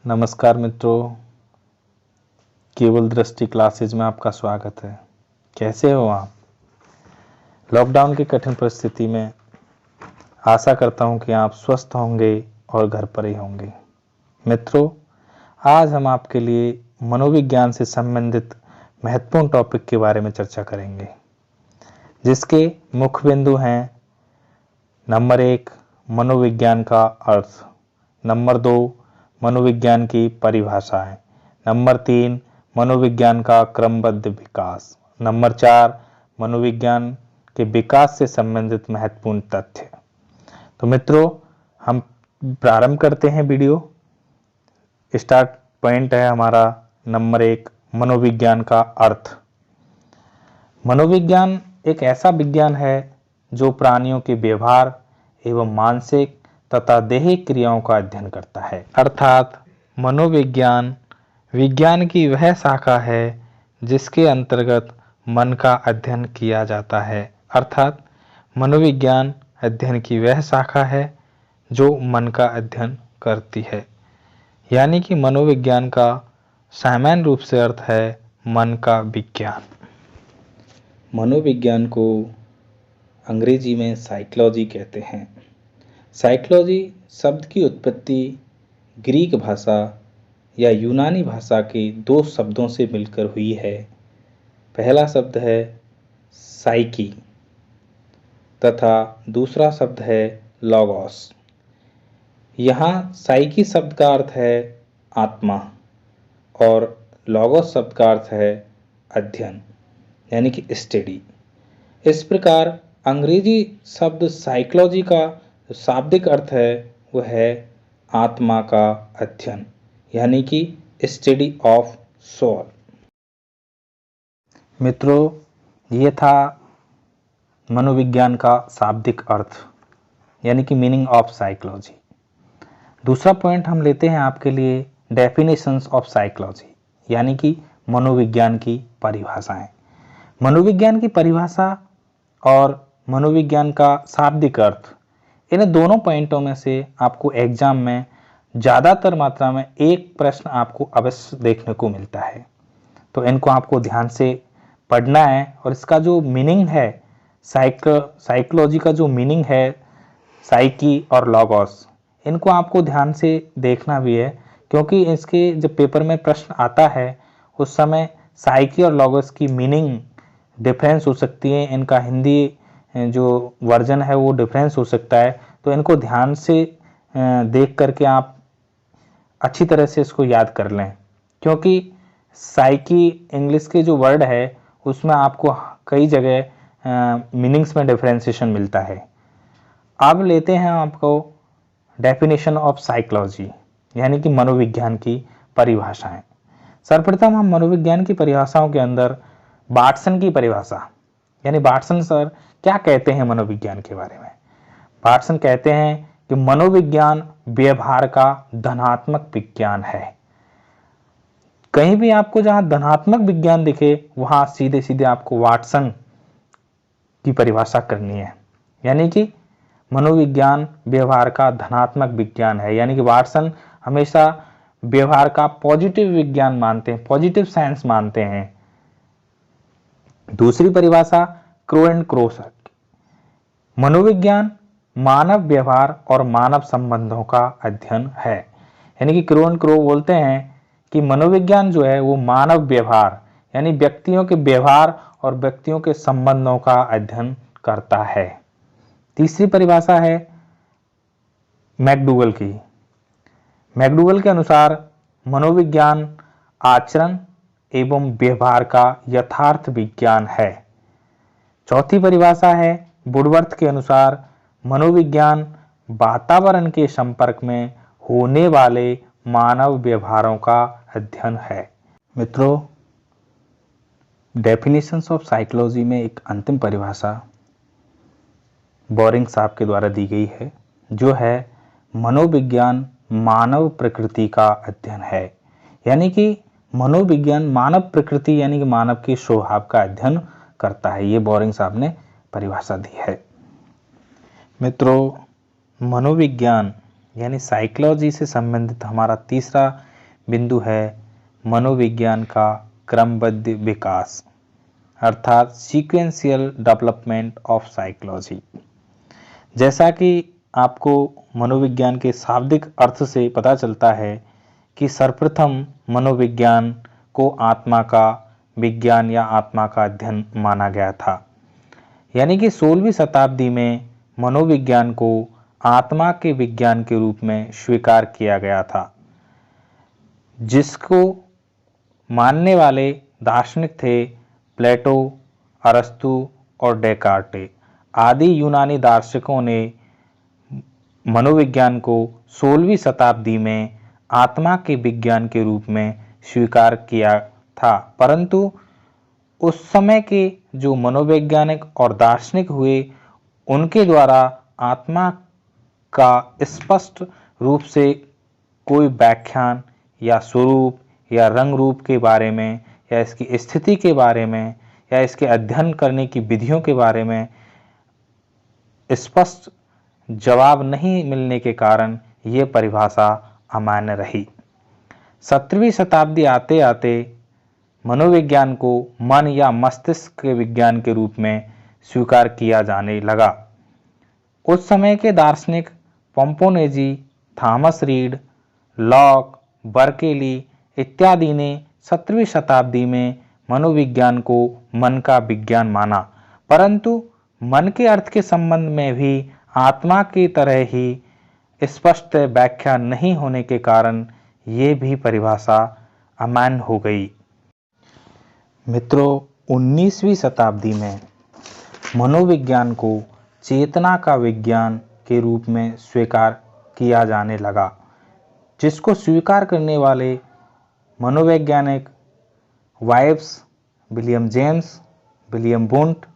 नमस्कार मित्रों, केवल दृष्टि क्लासेज में आपका स्वागत है। कैसे हो आप? लॉकडाउन की कठिन परिस्थिति में आशा करता हूं कि आप स्वस्थ होंगे और घर पर ही होंगे। मित्रों, आज हम आपके लिए मनोविज्ञान से संबंधित महत्वपूर्ण टॉपिक के बारे में चर्चा करेंगे, जिसके मुख्य बिंदु हैं नंबर 1 मनोविज्ञान का अर्थ, नंबर 2 मनोविज्ञान की परिभाषाएं, नंबर 3 मनोविज्ञान का क्रमबद्ध विकास, नंबर 4 मनोविज्ञान के विकास से संबंधित महत्वपूर्ण तथ्य। तो मित्रों, हम प्रारंभ करते हैं वीडियो। स्टार्ट पॉइंट है हमारा नंबर 1 मनोविज्ञान का अर्थ। मनोविज्ञान एक ऐसा विज्ञान है जो प्राणियों के व्यवहार एवं मानसिक तथा दैहिक क्रियाओं का अध्ययन करता है। अर्थात मनोविज्ञान विज्ञान की वह शाखा है जिसके अंतर्गत मन का अध्ययन किया जाता है। अर्थात मनोविज्ञान अध्ययन की वह शाखा है जो मन का अध्ययन करती है। यानी कि मनोविज्ञान का सामान्य रूप से अर्थ है मन का विज्ञान। मनोविज्ञान को अंग्रेजी में साइकोलॉजी कहते हैं। साइकोलॉजी शब्द की उत्पत्ति ग्रीक भाषा या यूनानी भाषा के दो शब्दों से मिलकर हुई है। पहला शब्द है साइकी तथा दूसरा शब्द है लॉगोस। यहाँ साइकी शब्द का अर्थ है आत्मा और लॉगोस शब्द का अर्थ है अध्ययन, यानी कि स्टडी। इस प्रकार अंग्रेजी शब्द साइकोलॉजी का शाब्दिक अर्थ है वह है आत्मा का अध्ययन, यानी कि स्टडी ऑफ सोल। मित्रों, ये था मनोविज्ञान का शाब्दिक अर्थ, यानी कि मीनिंग ऑफ साइकोलॉजी। दूसरा पॉइंट हम लेते हैं आपके लिए डेफिनेशंस ऑफ साइकोलॉजी, यानी कि मनोविज्ञान की परिभाषाएं। मनोविज्ञान की परिभाषा और मनोविज्ञान का शाब्दिक अर्थ, इन दोनों पॉइंटों में से आपको एग्जाम में ज़्यादातर मात्रा में एक प्रश्न आपको अवश्य देखने को मिलता है। तो इनको आपको ध्यान से पढ़ना है और इसका जो मीनिंग है साइकोलॉजी का जो मीनिंग है साइकी और लॉगोस, इनको आपको ध्यान से देखना भी है, क्योंकि इसके जब पेपर में प्रश्न आता है उस समय साइकी और लॉगोस की मीनिंग डिफरेंस हो सकती है। इनका हिंदी जो वर्जन है वो डिफरेंस हो सकता है। तो इनको ध्यान से देख करके आप अच्छी तरह से इसको याद कर लें, क्योंकि साइकी इंग्लिश के जो वर्ड है उसमें आपको कई जगह मीनिंग्स में डिफरेंशिएशन मिलता है। अब लेते हैं आपको डेफिनेशन ऑफ साइकोलॉजी, यानी कि मनोविज्ञान की परिभाषाएं। सर्वप्रथम हम मनोविज्ञान की परिभाषाओं के अंदर वाटसन की परिभाषा, यानी वाटसन सर क्या कहते हैं मनोविज्ञान के बारे में। वाटसन कहते हैं कि मनोविज्ञान व्यवहार का धनात्मक विज्ञान है। कहीं भी आपको जहां धनात्मक विज्ञान दिखे वहां सीधे सीधे आपको वाटसन की परिभाषा करनी है, यानी कि मनोविज्ञान व्यवहार का धनात्मक विज्ञान है। यानी कि वाटसन हमेशा व्यवहार का पॉजिटिव विज्ञान मानते हैं, पॉजिटिव साइंस मानते हैं। दूसरी परिभाषा क्रो एंड क्रोसर, मनोविज्ञान मानव व्यवहार और मानव संबंधों का अध्ययन है। यानी कि क्रो एंड क्रो बोलते हैं कि मनोविज्ञान जो है वो मानव व्यवहार, यानी व्यक्तियों के व्यवहार और व्यक्तियों के संबंधों का अध्ययन करता है। तीसरी परिभाषा है मैकडूगल की। मैकडूगल के अनुसार मनोविज्ञान आचरण एवं व्यवहार का यथार्थ विज्ञान है। चौथी परिभाषा है वुडवर्थ के अनुसार मनोविज्ञान वातावरण के संपर्क में होने वाले मानव व्यवहारों का अध्ययन है। मित्रों, डेफिनेशंस ऑफ साइकोलॉजी में एक अंतिम परिभाषा बोरिंग साहब के द्वारा दी गई है, जो है मनोविज्ञान मानव प्रकृति का अध्ययन है। यानी कि मनोविज्ञान मानव प्रकृति यानी कि मानव के स्वभाव का अध्ययन करता है। ये बोरिंग साहब ने परिभाषा दी है। मित्रों, मनोविज्ञान यानी साइकोलॉजी से संबंधित हमारा तीसरा बिंदु है मनोविज्ञान का क्रमबद्ध विकास, अर्थात सीक्वेंशियल डेवलपमेंट ऑफ साइकोलॉजी। जैसा कि आपको मनोविज्ञान के शाब्दिक अर्थ से पता चलता है कि सर्वप्रथम मनोविज्ञान को आत्मा का विज्ञान या आत्मा का अध्ययन माना गया था, यानी कि 16वीं शताब्दी में मनोविज्ञान को आत्मा के विज्ञान के रूप में स्वीकार किया गया था, जिसको मानने वाले दार्शनिक थे प्लेटो, अरस्तु और डेकार्टे आदि यूनानी दार्शनिकों ने मनोविज्ञान को 16वीं शताब्दी में आत्मा के विज्ञान के रूप में स्वीकार किया था। परंतु उस समय के जो मनोवैज्ञानिक और दार्शनिक हुए, उनके द्वारा आत्मा का स्पष्ट रूप से कोई व्याख्यान या स्वरूप या रंग रूप के बारे में या इसकी स्थिति के बारे में या इसके अध्ययन करने की विधियों के बारे में स्पष्ट जवाब नहीं मिलने के कारण ये परिभाषा अमान्य रही। 17वीं शताब्दी आते आते मनोविज्ञान को मन या मस्तिष्क के विज्ञान के रूप में स्वीकार किया जाने लगा। उस समय के दार्शनिक पोम्पोनेजी, थॉमस रीड, लॉक, बर्केली इत्यादि ने 17वीं शताब्दी में मनोविज्ञान को मन का विज्ञान माना, परंतु मन के अर्थ के संबंध में भी आत्मा की तरह ही स्पष्ट व्याख्या नहीं होने के कारण ये भी परिभाषा अमान्य हो गई। मित्रों, 19वीं शताब्दी में मनोविज्ञान को चेतना का विज्ञान के रूप में स्वीकार किया जाने लगा, जिसको स्वीकार करने वाले मनोवैज्ञानिक वाइब्स, William James, William Wundt,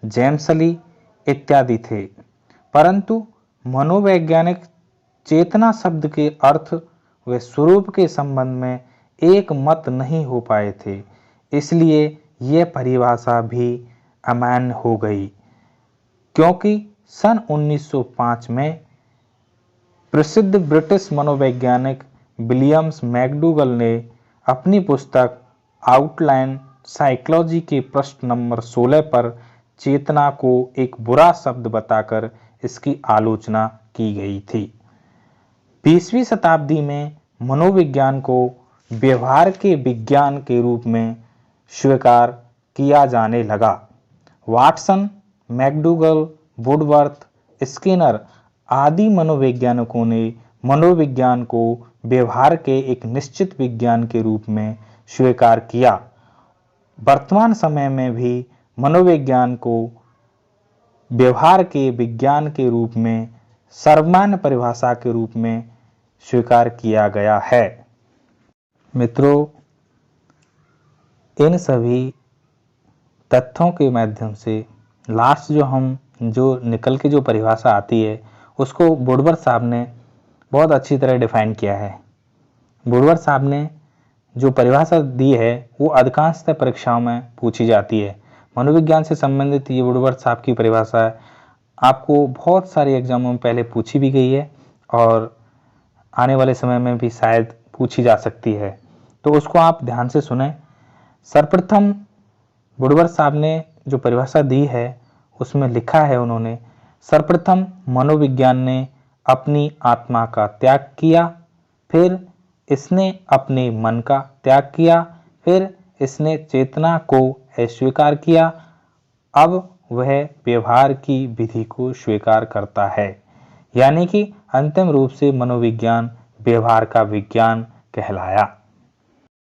James Lee इत्यादि थे। परंतु मनोवैज्ञानिक चेतना शब्द के अर्थ व स्वरूप के संबंध में एक मत नहीं हो पाए थे, इसलिए यह परिभाषा भी अमान्य हो गई, क्योंकि सन 1905 में प्रसिद्ध ब्रिटिश मनोवैज्ञानिक विलियम्स मैकडूगल ने अपनी पुस्तक आउटलाइन साइकोलॉजी के पृष्ठ नंबर 16 पर चेतना को एक बुरा शब्द बताकर इसकी आलोचना की गई थी। 20वीं शताब्दी में मनोविज्ञान को व्यवहार के विज्ञान के रूप में स्वीकार किया जाने लगा। वाटसन, मैकडूगल, वुडवर्थ, स्किनर आदि मनोवैज्ञानिकों ने मनोविज्ञान को व्यवहार के एक निश्चित विज्ञान के रूप में स्वीकार किया। वर्तमान समय में भी मनोविज्ञान को व्यवहार के विज्ञान के रूप में सर्वमान्य परिभाषा के रूप में स्वीकार किया गया है। मित्रों, इन सभी तथ्यों के माध्यम से लास्ट जो निकल के जो परिभाषा आती है, उसको वुडवर्थ साहब ने बहुत अच्छी तरह डिफाइन किया है। वुडवर्थ साहब ने जो परिभाषा दी है वो अधिकांशतः परीक्षाओं में पूछी जाती है। मनोविज्ञान से संबंधित ये वुडवर्थ साहब की परिभाषा है, आपको बहुत सारे एग्जामों में पहले पूछी भी गई है और आने वाले समय में भी शायद पूछी जा सकती है, तो उसको आप ध्यान से सुनें। सर्वप्रथम वुडवर्थ साहब ने जो परिभाषा दी है उसमें लिखा है उन्होंने, सर्वप्रथम मनोविज्ञान ने अपनी आत्मा का त्याग किया, फिर इसने अपने मन का त्याग किया, फिर इसने चेतना को अस्वीकार किया, अब वह व्यवहार की विधि को स्वीकार करता है, यानी कि अंतिम रूप से मनोविज्ञान व्यवहार का विज्ञान कहलाया।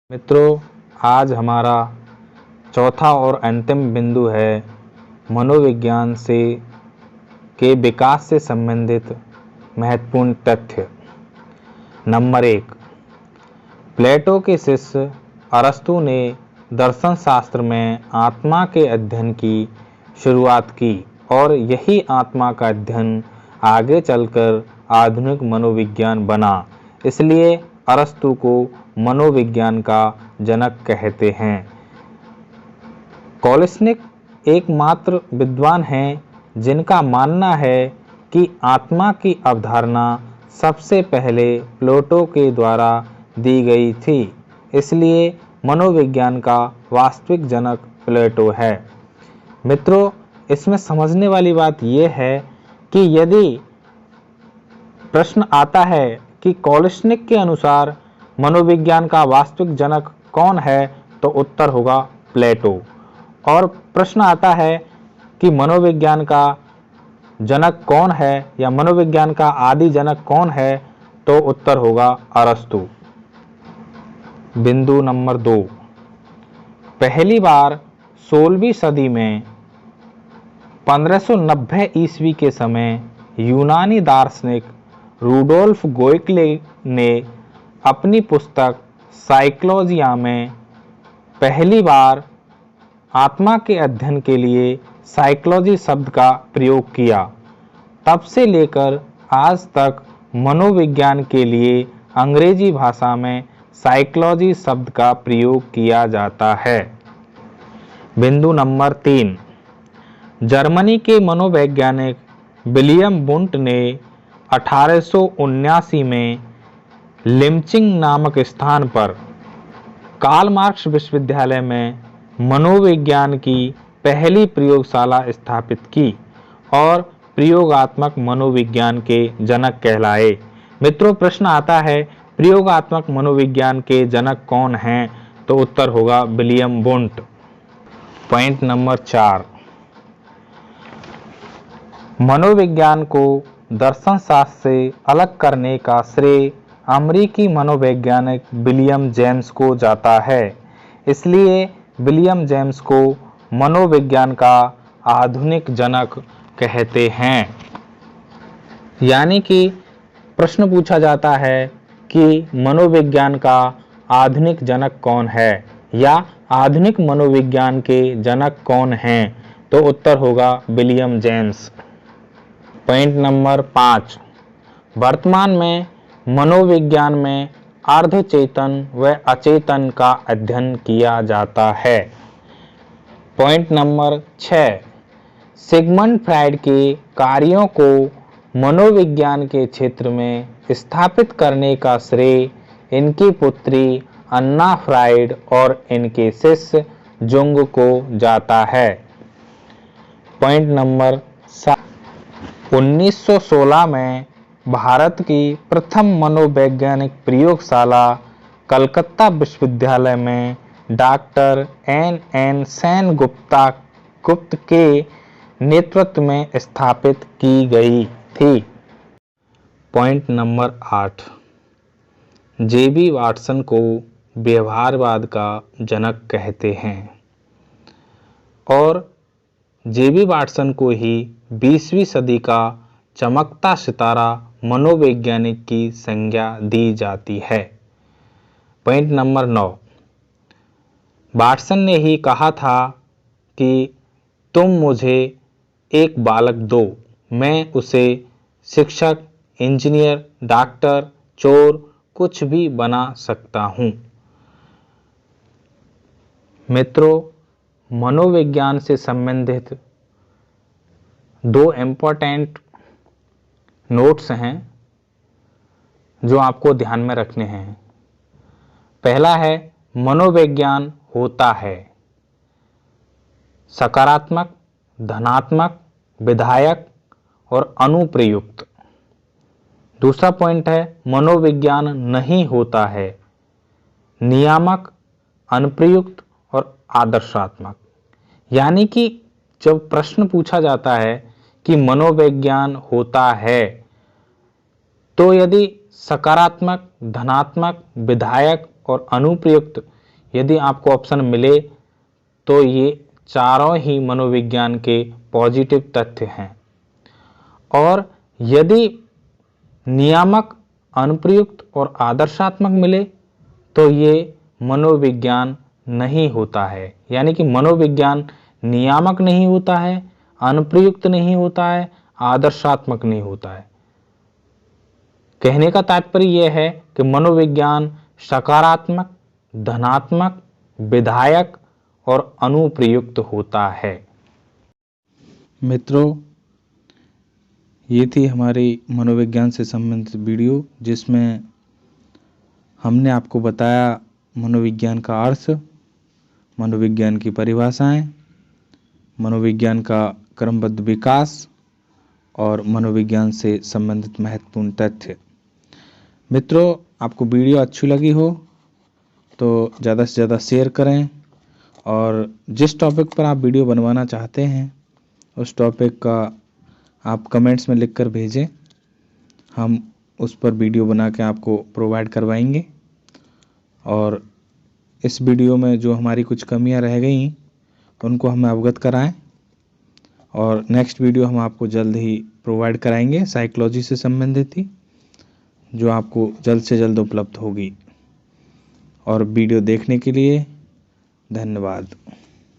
मित्रों, आज हमारा चौथा और अंतिम बिंदु है मनोविज्ञान के विकास से संबंधित महत्वपूर्ण तथ्य। नंबर 1, प्लेटो के शिष्य अरस्तु ने दर्शन शास्त्र में आत्मा के अध्ययन की शुरुआत की और यही आत्मा का अध्ययन आगे चलकर आधुनिक मनोविज्ञान बना। इसलिए अरस्तु को मनोविज्ञान का जनक कहते हैं। कोलस्निक एकमात्र विद्वान हैं जिनका मानना है कि आत्मा की अवधारणा सबसे पहले प्लेटो के द्वारा दी गई थी। इसलिए मनोविज्ञान का वास्तविक जनक प्लेटो है। मित्रों, इसमें समझने वाली बात यह है कि यदि प्रश्न आता है कि कोलिशनिक के अनुसार मनोविज्ञान का वास्तविक जनक कौन है, तो उत्तर होगा प्लेटो। और प्रश्न आता है कि मनोविज्ञान का जनक कौन है या मनोविज्ञान का आदि जनक कौन है, तो उत्तर होगा अरस्तु। बिंदु नंबर 2, पहली बार 16वीं सदी में 1590 ईस्वी के समय यूनानी दार्शनिक रूडोल्फ गोएकले ने अपनी पुस्तक साइकोलॉजिया में पहली बार आत्मा के अध्ययन के लिए साइकोलॉजी शब्द का प्रयोग किया। तब से लेकर आज तक मनोविज्ञान के लिए अंग्रेजी भाषा में साइकोलॉजी शब्द का प्रयोग किया जाता है। बिंदु नंबर 3, जर्मनी के मनोवैज्ञानिक विलियम वुंट ने 1879 में लिम्चिंग नामक स्थान पर कार्ल मार्क्स विश्वविद्यालय में मनोविज्ञान की पहली प्रयोगशाला स्थापित की और प्रयोगात्मक मनोविज्ञान के जनक कहलाए। मित्रों, प्रश्न आता है प्रयोगात्मक मनोविज्ञान के जनक कौन हैं, तो उत्तर होगा विलियम वुंट। पॉइंट नंबर 4, मनोविज्ञान को दर्शन शास्त्र से अलग करने का श्रेय अमेरिकी मनोवैज्ञानिक विलियम जेम्स को जाता है। इसलिए विलियम जेम्स को मनोविज्ञान का आधुनिक जनक कहते हैं। यानी कि प्रश्न पूछा जाता है कि मनोविज्ञान का आधुनिक जनक कौन है या आधुनिक मनोविज्ञान के जनक कौन हैं, तो उत्तर होगा विलियम जेम्स। पॉइंट नंबर 5, वर्तमान में मनोविज्ञान में अर्धचेतन व अचेतन का अध्ययन किया जाता है। पॉइंट नंबर 6, सिगमंड फ्रायड के कार्यों को मनोविज्ञान के क्षेत्र में स्थापित करने का श्रेय इनकी पुत्री अन्ना फ्रायड और इनके शिष्य जुंग को जाता है। पॉइंट नंबर 7, 1916 में भारत की प्रथम मनोवैज्ञानिक प्रयोगशाला कलकत्ता विश्वविद्यालय में डॉक्टर एन सेनगुप्त के नेतृत्व में स्थापित की गई थी। पॉइंट नंबर 8, जेबी वाटसन को व्यवहारवाद का जनक कहते हैं और जेबी वाटसन को ही 20वीं सदी का चमकता सितारा मनोवैज्ञानिक की संज्ञा दी जाती है। पॉइंट नंबर 9, वाटसन ने ही कहा था कि तुम मुझे एक बालक दो, मैं उसे शिक्षक, इंजीनियर, डॉक्टर, चोर कुछ भी बना सकता हूं। मित्रों, मनोविज्ञान से संबंधित 2 इम्पोर्टेंट नोट्स हैं जो आपको ध्यान में रखने हैं। पहला है, मनोविज्ञान होता है सकारात्मक, धनात्मक, विधायक और अनुप्रयुक्त। दूसरा पॉइंट है, मनोविज्ञान नहीं होता है नियामक, अनुप्रयुक्त और आदर्शात्मक। यानी कि जब प्रश्न पूछा जाता है कि मनोविज्ञान होता है, तो यदि सकारात्मक, धनात्मक, विधायक और अनुप्रयुक्त यदि आपको ऑप्शन मिले, तो ये चारों ही मनोविज्ञान के पॉजिटिव तथ्य हैं। और यदि नियामक, अनुप्रयुक्त और आदर्शात्मक मिले, तो ये मनोविज्ञान नहीं होता है। यानी कि मनोविज्ञान नियामक नहीं होता है, अनुप्रयुक्त नहीं होता है, आदर्शात्मक नहीं होता है। कहने का तात्पर्य यह है कि मनोविज्ञान सकारात्मक, धनात्मक, विधायक और अनुप्रयुक्त होता है। मित्रों, ये थी हमारी मनोविज्ञान से संबंधित वीडियो, जिसमें हमने आपको बताया मनोविज्ञान का अर्थ, मनोविज्ञान की परिभाषाएं, मनोविज्ञान का क्रमबद्ध विकास और मनोविज्ञान से संबंधित महत्वपूर्ण तथ्य। मित्रों, आपको वीडियो अच्छी लगी हो तो ज़्यादा से ज़्यादा शेयर करें और जिस टॉपिक पर आप वीडियो बनवाना चाहते हैं उस टॉपिक का आप कमेंट्स में लिखकर भेजें, हम उस पर वीडियो बना के आपको प्रोवाइड करवाएंगे। और इस वीडियो में जो हमारी कुछ कमियां रह गई उनको हमें अवगत कराएं और नेक्स्ट वीडियो हम आपको जल्द ही प्रोवाइड कराएंगे साइकोलॉजी से संबंधित ही, जो आपको जल्द से जल्द उपलब्ध होगी। और वीडियो देखने के लिए धन्यवाद।